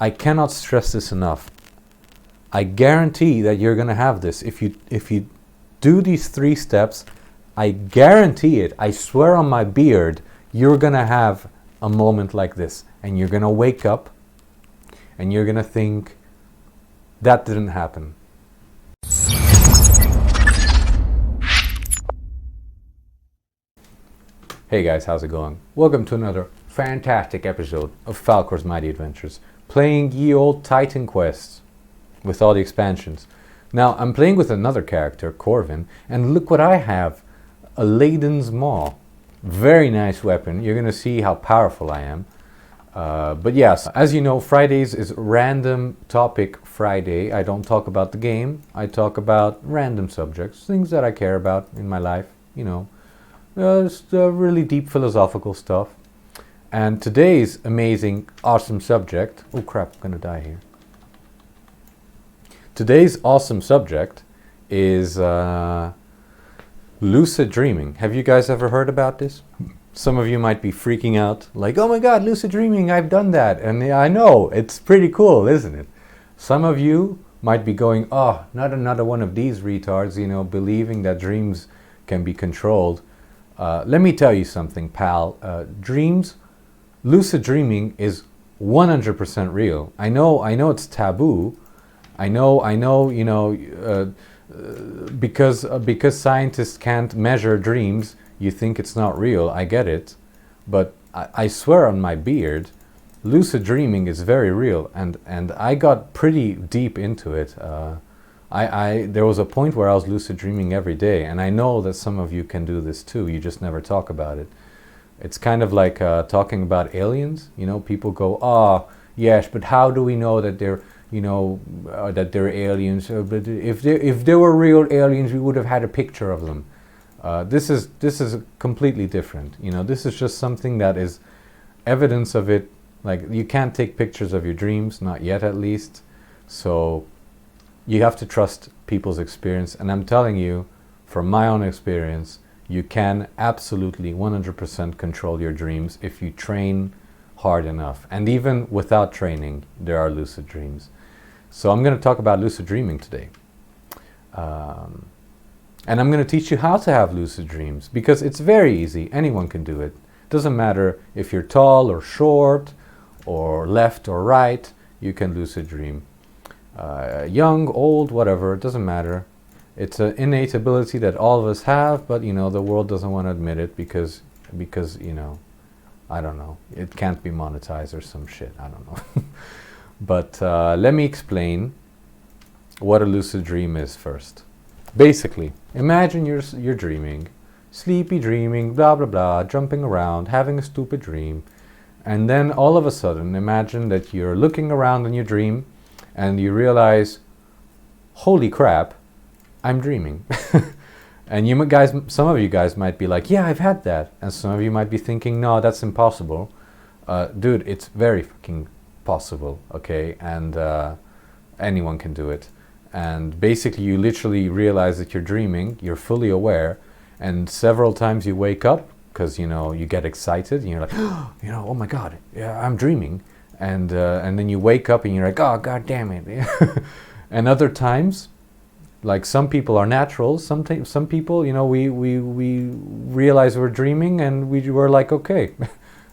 I cannot stress this enough. I guarantee that you're going to have this. If you do these 3 steps, I guarantee it. I swear on my beard, you're going to have a moment like this. And you're going to wake up and you're going to think, that didn't happen. Hey guys, how's it going? Welcome to another fantastic episode of Falcor's Mighty Adventures, playing ye old Titan quests with all the expansions. Now, I'm playing with another character, Corvin, and look what I have, a Layden's Maw. Very nice weapon. You're going to see how powerful I am. But yes, as you know, Fridays is Random Topic Friday. I don't talk about the game. I talk about random subjects, things that I care about in my life, you know. It's really deep philosophical stuff. And today's amazing, awesome subject... Oh crap, I'm gonna die here. Today's awesome subject is lucid dreaming. Have you guys ever heard about this? Some of you might be freaking out, like, oh my god, lucid dreaming, I've done that. And I know, it's pretty cool, isn't it? Some of you might be going, oh, not another one of these retards, you know, believing that dreams can be controlled. Let me tell you something, pal. Lucid dreaming is 100% real. I know it's taboo. I know, you know, because scientists can't measure dreams, you think it's not real. I get it. But I swear on my beard, lucid dreaming is very real. And I got pretty deep into it. There was a point where I was lucid dreaming every day, and I know that some of you can do this too. You just never talk about it. It's kind of like talking about aliens. You know, people go, "Oh, yes, but how do we know that they're, you know, that they're aliens? But if they were real aliens, we would have had a picture of them." This is completely different. You know, this is just something that is evidence of it. Like, you can't take pictures of your dreams, not yet at least. So you have to trust people's experience, and I'm telling you, from my own experience, you can absolutely 100% control your dreams if you train hard enough. And even without training, there are lucid dreams. So I'm going to talk about lucid dreaming today. And I'm going to teach you how to have lucid dreams, because it's very easy. Anyone can do it. Doesn't matter if you're tall or short or left or right, you can lucid dream. Young, old, whatever, it doesn't matter. It's an innate ability that all of us have, but you know, the world doesn't want to admit it because you know, I don't know, it can't be monetized or some shit, I don't know. But let me explain what a lucid dream is first. Basically, imagine you're dreaming, sleepy dreaming, blah blah blah, jumping around, having a stupid dream, and then all of a sudden imagine that you're looking around in your dream and you realize, holy crap, I'm dreaming. And you guys, some of you guys might be like, yeah, I've had that. And some of you might be thinking, no, that's impossible. Dude, it's very fucking possible, okay? And anyone can do it. And basically you literally realize that you're dreaming, you're fully aware, and several times you wake up because, you know, you get excited and you're like, oh, you know, oh my God, yeah, I'm dreaming. And then you wake up and you're like, oh, God damn it. And other times, like some people are naturals, some people, you know, we realize we're dreaming and we're like, okay,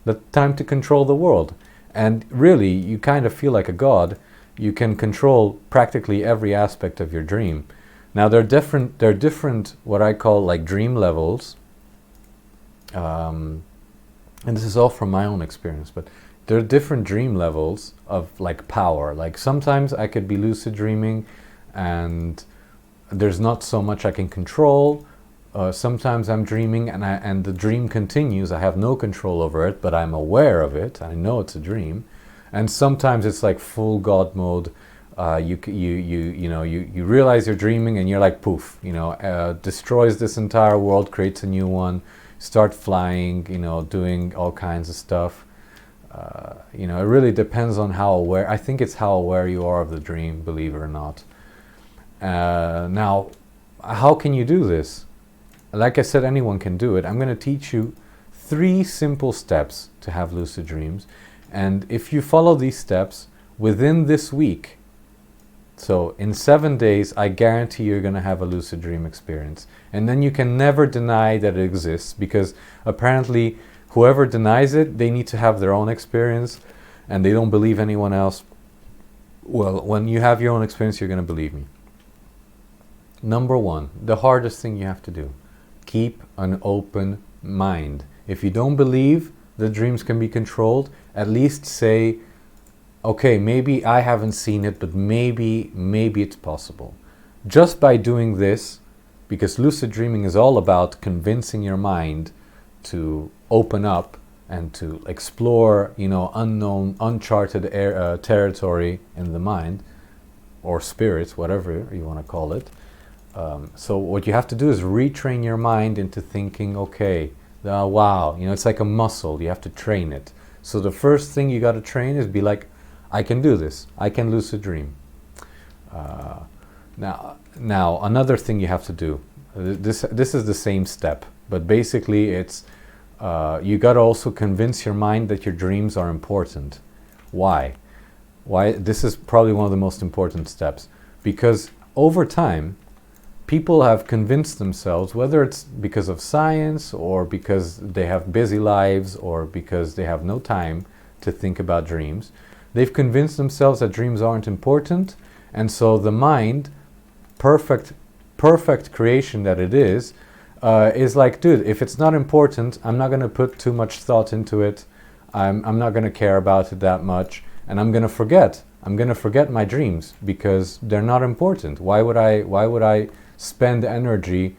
the time to control the world. And really, you kind of feel like a god. You can control practically every aspect of your dream. Now, there are different what I call like dream levels. And this is all from my own experience, but there are different dream levels of like power. Like sometimes I could be lucid dreaming and there's not so much I can control. Sometimes I'm dreaming and the dream continues. I have no control over it, but I'm aware of it. I know it's a dream. And sometimes it's like full God mode. You realize you're dreaming and you're like poof, you know, destroys this entire world, creates a new one, start flying, you know, doing all kinds of stuff. You know, it really depends on how aware. I think it's how aware you are of the dream, believe it or not. Now, how can you do this? Like I said, anyone can do it. I'm going to teach you 3 simple steps to have lucid dreams. And if you follow these steps, within this week, so in 7 days, I guarantee you're going to have a lucid dream experience. And then you can never deny that it exists, because apparently whoever denies it, they need to have their own experience and they don't believe anyone else. Well, when you have your own experience, you're going to believe me. Number one, the hardest thing you have to do, keep an open mind. If you don't believe the dreams can be controlled, at least say, okay, maybe I haven't seen it, but maybe it's possible. Just by doing this, because lucid dreaming is all about convincing your mind to open up and to explore, unknown, uncharted territory in the mind, or spirits, whatever you want to call it. So what you have to do is retrain your mind into thinking, okay, wow, it's like a muscle, you have to train it. So the first thing you got to train is be like, I can do this. I can lucid dream. Now, another thing you have to do. This is the same step, but basically, it's you got to also convince your mind that your dreams are important. Why? This is probably one of the most important steps, because over time, people have convinced themselves, whether it's because of science or because they have busy lives or because they have no time to think about dreams. They've convinced themselves that dreams aren't important, and so the mind, perfect creation that it is like, dude, if it's not important, I'm not going to put too much thought into it. I'm not going to care about it that much, and I'm going to forget. I'm going to forget my dreams because they're not important. Why would I spend energy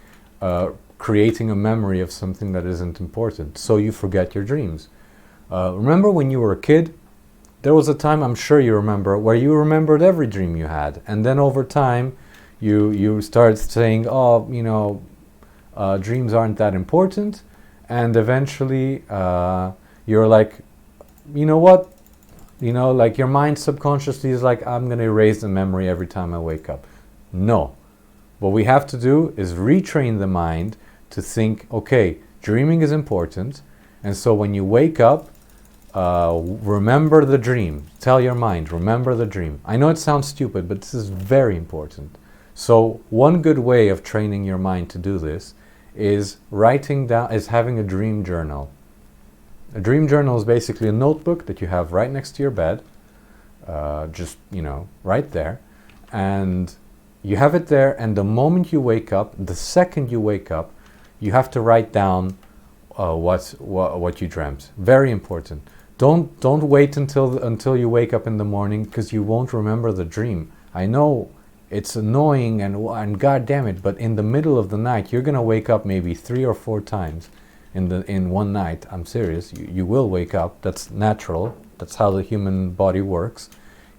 creating a memory of something that isn't important? So you forget your dreams. Remember when you were a kid? There was a time, I'm sure you remember, where you remembered every dream you had. And then over time, you started saying, dreams aren't that important. And eventually, you're like, you know what? Like your mind subconsciously is like, I'm going to erase the memory every time I wake up. No. What we have to do is retrain the mind to think, okay, dreaming is important. And so when you wake up, remember the dream. Tell your mind, remember the dream. I know it sounds stupid, but this is very important. So one good way of training your mind to do this is having a dream journal. A dream journal is basically a notebook that you have right next to your bed, right there. And you have it there, and the moment you wake up, the second you wake up, you have to write down what you dreamt. Very important. Don't wait until you wake up in the morning, because you won't remember the dream. I know it's annoying and god damn it, but in the middle of the night you're gonna wake up maybe 3 or 4 times in one night. I'm serious. You will wake up. That's natural. That's how the human body works.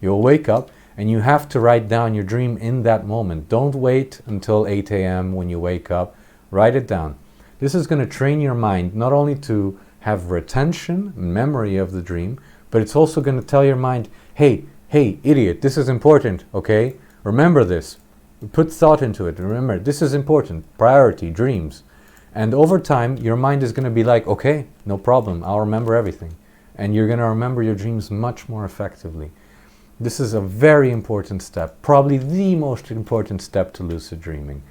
You'll wake up and you have to write down your dream in that moment. Don't wait until 8 a.m. when you wake up. Write it down. This is going to train your mind not only to have retention, memory of the dream, but it's also going to tell your mind, hey, idiot, this is important, okay? Remember this. Put thought into it. Remember, this is important. Priority, dreams. And over time, your mind is going to be like, okay, no problem, I'll remember everything. And you're going to remember your dreams much more effectively. This is a very important step, probably the most important step to lucid dreaming.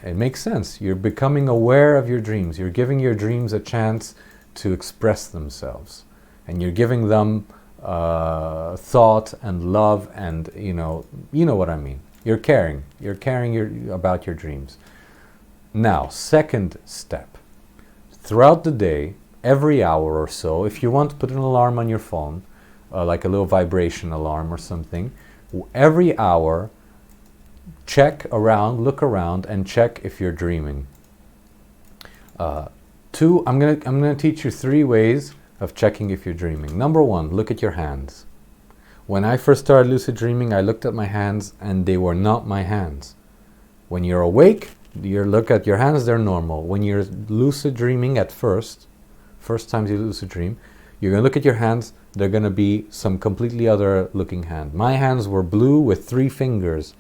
It makes sense. You're becoming aware of your dreams. You're giving your dreams a chance to express themselves. And you're giving them thought and love, and you know what I mean. You're caring. You're caring about your dreams. Now, second step. Throughout the day, every hour or so, if you want to put an alarm on your phone, like a little vibration alarm or something, every hour, look around and check if you're dreaming. I'm gonna teach you 3 ways of checking if you're dreaming. Number 1, look at your hands. When I first started lucid dreaming, I looked at my hands and they were not my hands. When you're awake, you look at your hands, they're normal. When you're lucid dreaming at first times you lucid dream, you're gonna look at your hands, they're gonna be some completely other looking hand. My hands were blue with 3 fingers,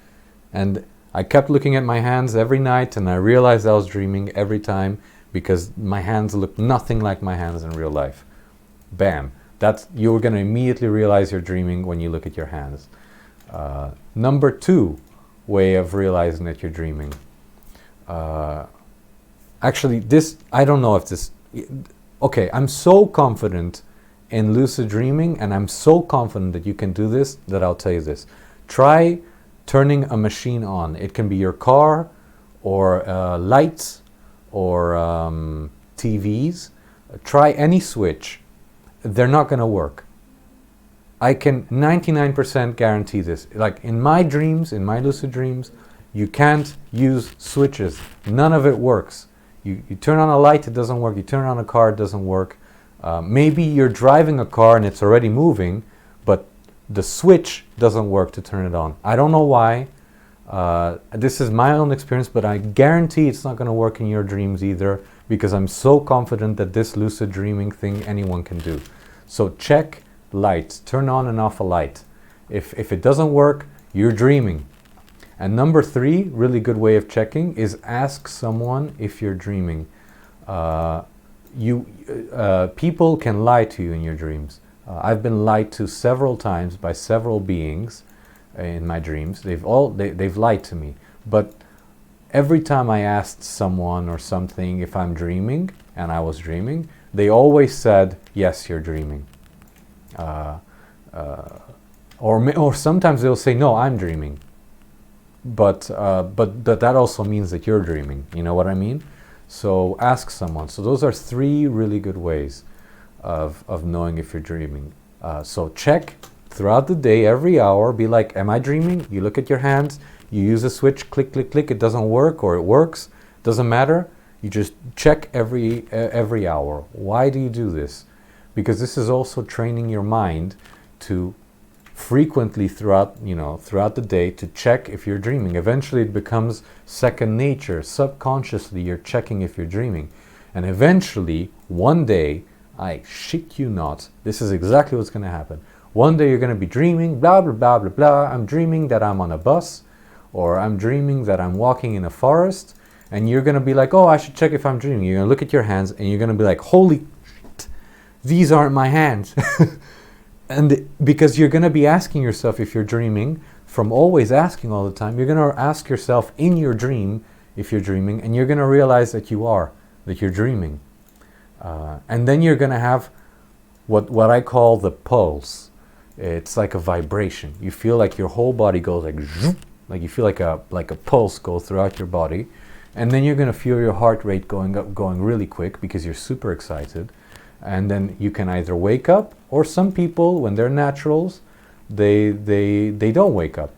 and I kept looking at my hands every night, and I realized I was dreaming every time because my hands looked nothing like my hands in real life. Bam. You're going to immediately realize you're dreaming when you look at your hands. Number 2 way of realizing that you're dreaming. Actually, this, I don't know if this... Okay, I'm so confident in lucid dreaming, and I'm so confident that you can do this, that I'll tell you this. Try turning a machine on. It can be your car, or lights, or TVs. Try any switch. They're not going to work. I can 99% guarantee this. Like in my dreams, in my lucid dreams, you can't use switches. None of it works. You turn on a light, it doesn't work. You turn on a car, it doesn't work. Maybe you're driving a car and it's already moving, but the switch doesn't work to turn it on. I don't know why. This is my own experience, but I guarantee it's not going to work in your dreams either, because I'm so confident that this lucid dreaming thing anyone can do. So check lights. Turn on and off a light. If it doesn't work, you're dreaming. And number 3, really good way of checking, is ask someone if you're dreaming. People can lie to you in your dreams. I've been lied to several times by several beings in my dreams. They've lied to me. But every time I asked someone or something if I'm dreaming, and I was dreaming, they always said, yes, you're dreaming. Or sometimes they'll say, no, I'm dreaming. But that also means that you're dreaming. You know what I mean? So ask someone. So those are 3 really good ways of knowing if you're dreaming. So check throughout the day, every hour. Be like, am I dreaming? You look at your hands. You use a switch. Click, click, click. It doesn't work, or it works. Doesn't matter. You just check every hour. Why do you do this? Because this is also training your mind to frequently throughout the day to check if you're dreaming. Eventually it becomes second nature. Subconsciously you're checking if you're dreaming. And eventually, one day, I shit you not, this is exactly what's going to happen. One day you're going to be dreaming, blah, blah, blah, blah, blah. I'm dreaming that I'm on a bus, or I'm dreaming that I'm walking in a forest, and you're going to be like, oh, I should check if I'm dreaming. You're going to look at your hands, and you're going to be like, holy shit, these aren't my hands. And because you're going to be asking yourself if you're dreaming, from always asking all the time, you're going to ask yourself in your dream if you're dreaming, and you're going to realize that you're dreaming. And then you're going to have what I call the pulse. It's like a vibration. You feel like your whole body goes like zoop, like you feel like a pulse go throughout your body, and then you're going to feel your heart rate going up, going really quick because you're super excited. And then you can either wake up, or some people, when they're naturals, they don't wake up.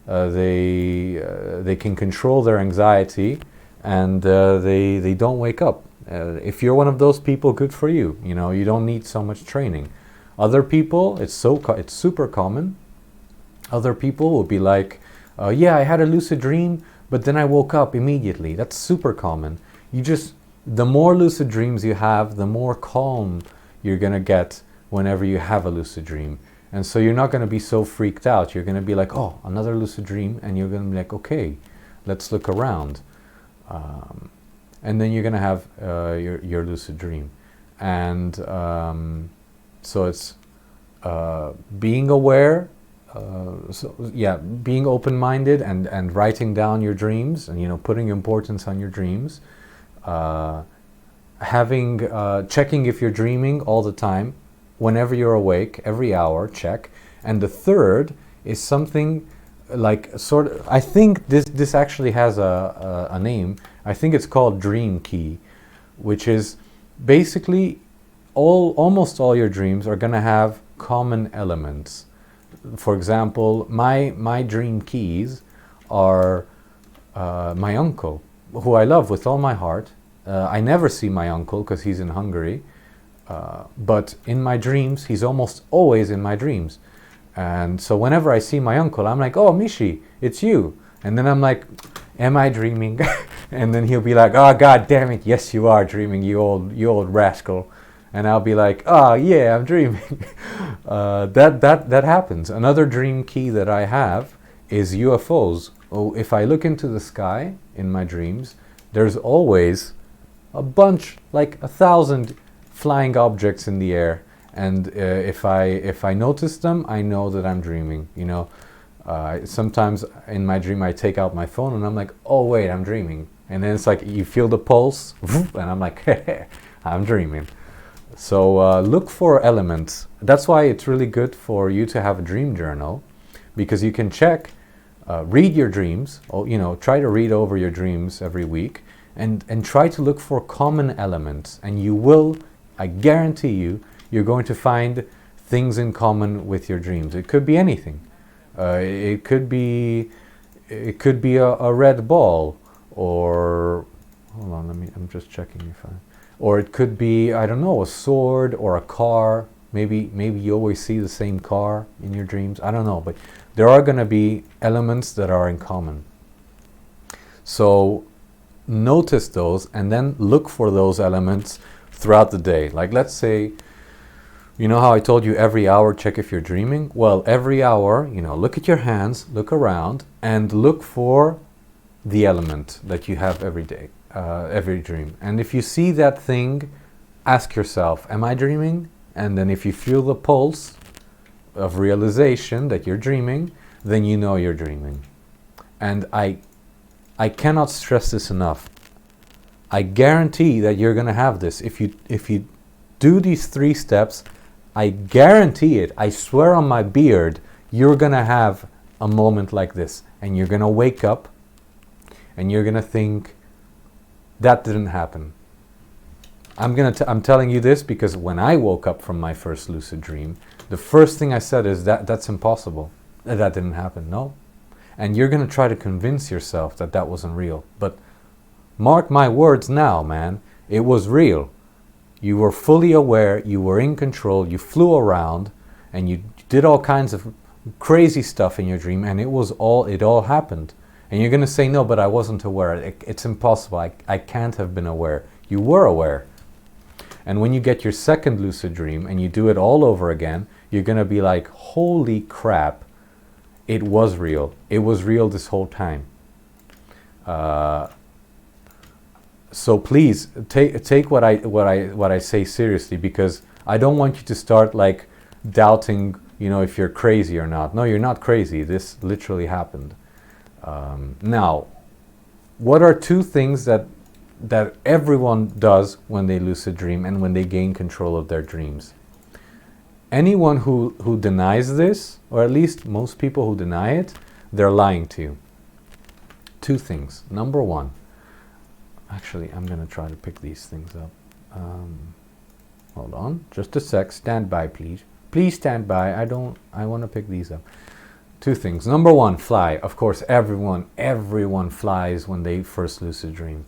They can control their anxiety, and they don't wake up. If you're one of those people, good for you. You know, you don't need so much training. Other people, it's super common. Other people will be like, yeah, I had a lucid dream, but then I woke up immediately. That's super common. The more lucid dreams you have, the more calm you're going to get whenever you have a lucid dream. And so you're not going to be so freaked out. You're going to be like, oh, another lucid dream. And you're going to be like, okay, let's look around. And then you're going to have your lucid dream. And so it's being aware, being open-minded and writing down your dreams and, putting importance on your dreams. Checking if you're dreaming all the time, whenever you're awake, every hour, check. And the third is something like I think this actually has a name. I think it's called dream key, which is basically almost all your dreams are going to have common elements. For example, my dream keys are my uncle, who I love with all my heart. I never see my uncle because he's in Hungary, but in my dreams, he's almost always in my dreams. And so whenever I see my uncle, I'm like, oh, Mishi, it's you. And then I'm like, am I dreaming? And then he'll be like, oh, God damn it, yes, you are dreaming, you old rascal. And I'll be like, oh, yeah, I'm dreaming. That happens. Another dream key that I have is UFOs. Oh, if I look into the sky in my dreams, there's always a bunch, like 1,000 flying objects in the air. And if I notice them, I know that I'm dreaming. You know, sometimes in my dream I take out my phone and I'm like, oh wait, I'm dreaming. And then it's like you feel the pulse, and I'm like, I'm dreaming. So look for elements. That's why it's really good for you to have a dream journal, because you can check, read your dreams, or, you know, try to read over your dreams every week, and try to look for common elements. And you will, I guarantee you, you're going to find things in common with your dreams. It could be anything. It could be a red ball, or hold on, I'm just checking if I. Or it could be, I don't know, a sword or a car. Maybe you always see the same car in your dreams. I don't know, but there are going to be elements that are in common. So notice those and then look for those elements throughout the day. Like, let's say, you know how I told you every hour check if you're dreaming? Well, every hour, you know, look at your hands, look around, and look for the element that you have every day. Every dream. And if you see that thing, ask yourself, am I dreaming? And then if you feel the pulse of realization that you're dreaming, then you know you're dreaming. And I cannot stress this enough. I guarantee that you're going to have this. If you do these 3 steps, I guarantee it, I swear on my beard, you're going to have a moment like this. And you're going to wake up and you're going to think, that didn't happen. I'm telling you this because when I woke up from my first lucid dream, the first thing I said is that's impossible. That didn't happen. No. And you're going to try to convince yourself that that wasn't real. But mark my words now, man. It was real. You were fully aware. You were in control. You flew around and you did all kinds of crazy stuff in your dream, and it all happened. And you're going to say, no, but I wasn't aware. It's impossible. I can't have been aware. You were aware. And when you get your second lucid dream and you do it all over again, you're going to be like, holy crap, it was real. It was real this whole time. So please take what I say seriously, because I don't want you to start like doubting, you know, if you're crazy or not. No, you're not crazy. This literally happened. Now, what are 2 things that everyone does when they lucid dream and when they gain control of their dreams? Anyone who denies this, or at least most people who deny it, they're lying to you. 2 things. Number 1, actually, I'm going to try to pick these things up. Hold on, just a sec. Stand by, please. Please stand by. I want to pick these up. 2 things. Number 1, fly. Of course, everyone flies when they first lucid dream.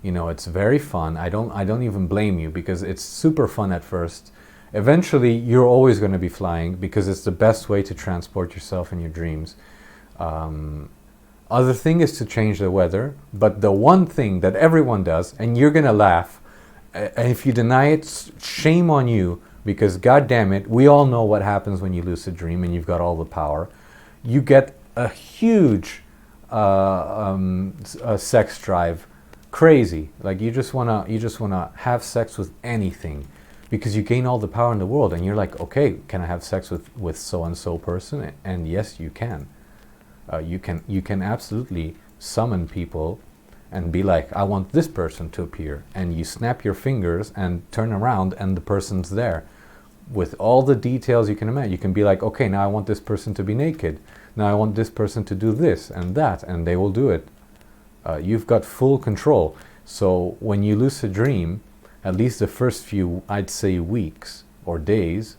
You know, it's very fun. I don't even blame you, because it's super fun at first. Eventually, you're always going to be flying because it's the best way to transport yourself in your dreams. Other thing is to change the weather, but the one thing that everyone does, and you're going to laugh, and if you deny it, shame on you, because God damn it, we all know what happens when you lucid dream and you've got all the power. You get a huge sex drive, crazy. Like you just wanna have sex with anything, because you gain all the power in the world, and you're like, okay, can I have sex with so and so person? And yes, you can. You can absolutely summon people and be like, I want this person to appear, and you snap your fingers and turn around, and the person's there. With all the details you can imagine. You can be like, okay, now I want this person to be naked. Now I want this person to do this and that, and they will do it. You've got full control. So when you lucid dream, at least the first few, I'd say weeks or days,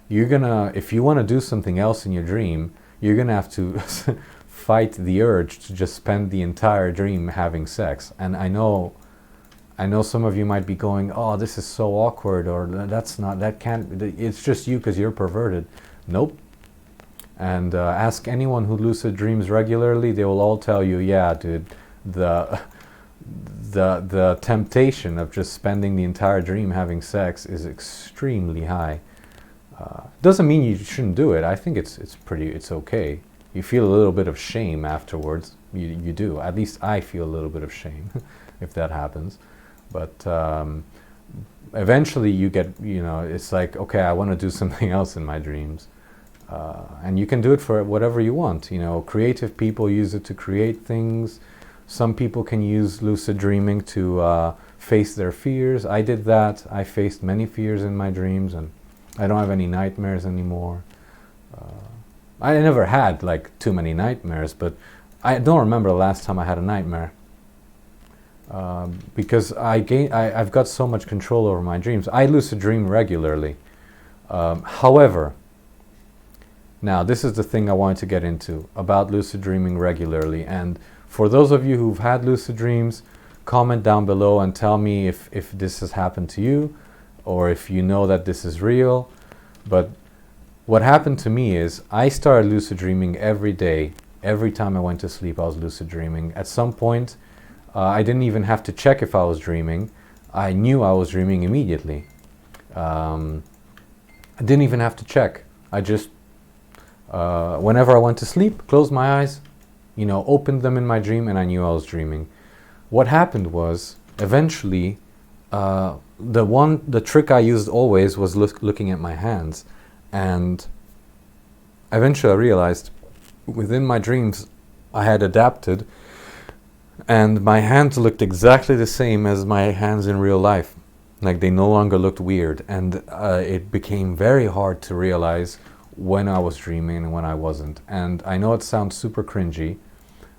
you're gonna, if you want to do something else in your dream, you're gonna have to fight the urge to just spend the entire dream having sex. And I know some of you might be going, oh, this is so awkward, or that can't, it's just you because you're perverted. Nope. And ask anyone who lucid dreams regularly, they will all tell you, yeah, dude, the temptation of just spending the entire dream having sex is extremely high. Doesn't mean you shouldn't do it. I think it's okay. You feel a little bit of shame afterwards. You do. At least I feel a little bit of shame if that happens. But eventually you get, it's like, okay, I want to do something else in my dreams. And you can do it for whatever you want. Creative people use it to create things. Some people can use lucid dreaming to face their fears. I did that. I faced many fears in my dreams, and I don't have any nightmares anymore. I never had like too many nightmares, but I don't remember the last time I had a nightmare. Because I've got so much control over my dreams. I lucid dream regularly. However, now this is the thing I wanted to get into about lucid dreaming regularly. And for those of you who've had lucid dreams, comment down below and tell me if this has happened to you, or if you know that this is real. But what happened to me is I started lucid dreaming every day. Every time I went to sleep, I was lucid dreaming. At some point, I didn't even have to check if I was dreaming. I knew I was dreaming immediately. I didn't even have to check. I just, whenever I went to sleep, closed my eyes, opened them in my dream, and I knew I was dreaming. What happened was, eventually, the trick I used always was looking at my hands. And eventually I realized, within my dreams, I had adapted, and my hands looked exactly the same as my hands in real life. Like, they no longer looked weird, and it became very hard to realize when I was dreaming and when I wasn't. And I know it sounds super cringy,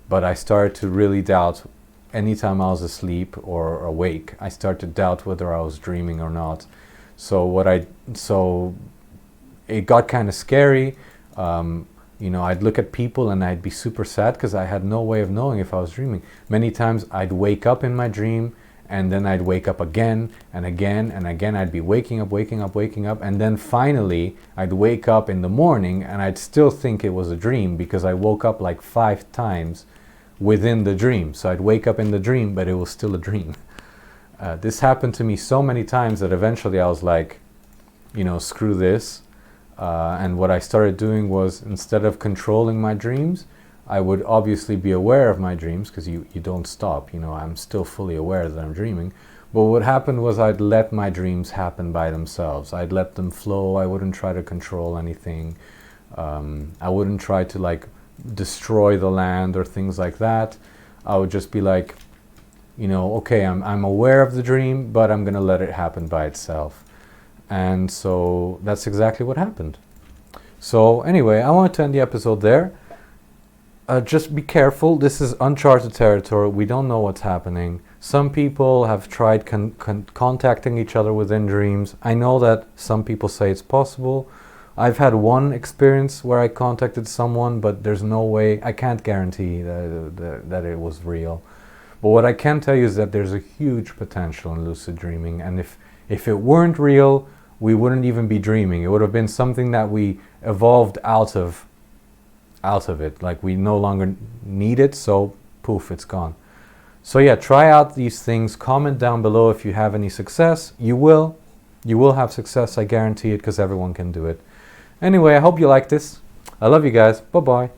but I started to really doubt anytime I was asleep or awake. I started to doubt whether I was dreaming or not. So it got kind of scary. I'd look at people and I'd be super sad because I had no way of knowing if I was dreaming. Many times I'd wake up in my dream, and then I'd wake up again and again and again. I'd be waking up, and then finally I'd wake up in the morning and I'd still think it was a dream because I woke up like 5 times within the dream. So I'd wake up in the dream, but it was still a dream. This happened to me so many times that eventually I was like, screw this. And what I started doing was, instead of controlling my dreams, I would obviously be aware of my dreams, because you don't stop. I'm still fully aware that I'm dreaming. But what happened was I'd let my dreams happen by themselves. I'd let them flow. I wouldn't try to control anything. I wouldn't try to destroy the land or things like that. I would just be like, okay, I'm aware of the dream, but I'm going to let it happen by itself. And so that's exactly what happened. So anyway, I wanted to end the episode there. Just be careful. This is uncharted territory. We don't know what's happening. Some people have tried contacting each other within dreams. I know that some people say it's possible. I've had one experience where I contacted someone, but there's no way, I can't guarantee that it was real. But what I can tell you is that there's a huge potential in lucid dreaming. And if it weren't real, we wouldn't even be dreaming. It would have been something that we evolved out of it. Like, we no longer need it, so poof, it's gone. So yeah, try out these things. Comment down below if you have any success. You will have success, I guarantee it, because everyone can do it. Anyway, I hope you like this. I love you guys. Bye-bye.